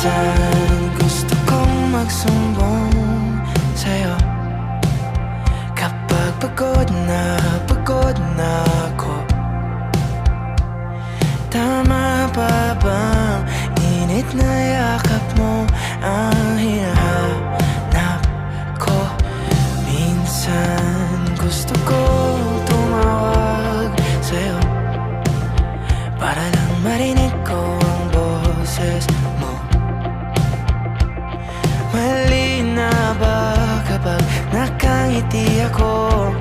Minsan gusto kong magsumbong sa'yo kapag pagod na ako. Tama pa bang init na yakap mo ang hinahanap ko? Minsan gusto ko tumawag sa'yo para lang marinig ko ang boses mo. Mali na ba kapag nakangiti ako?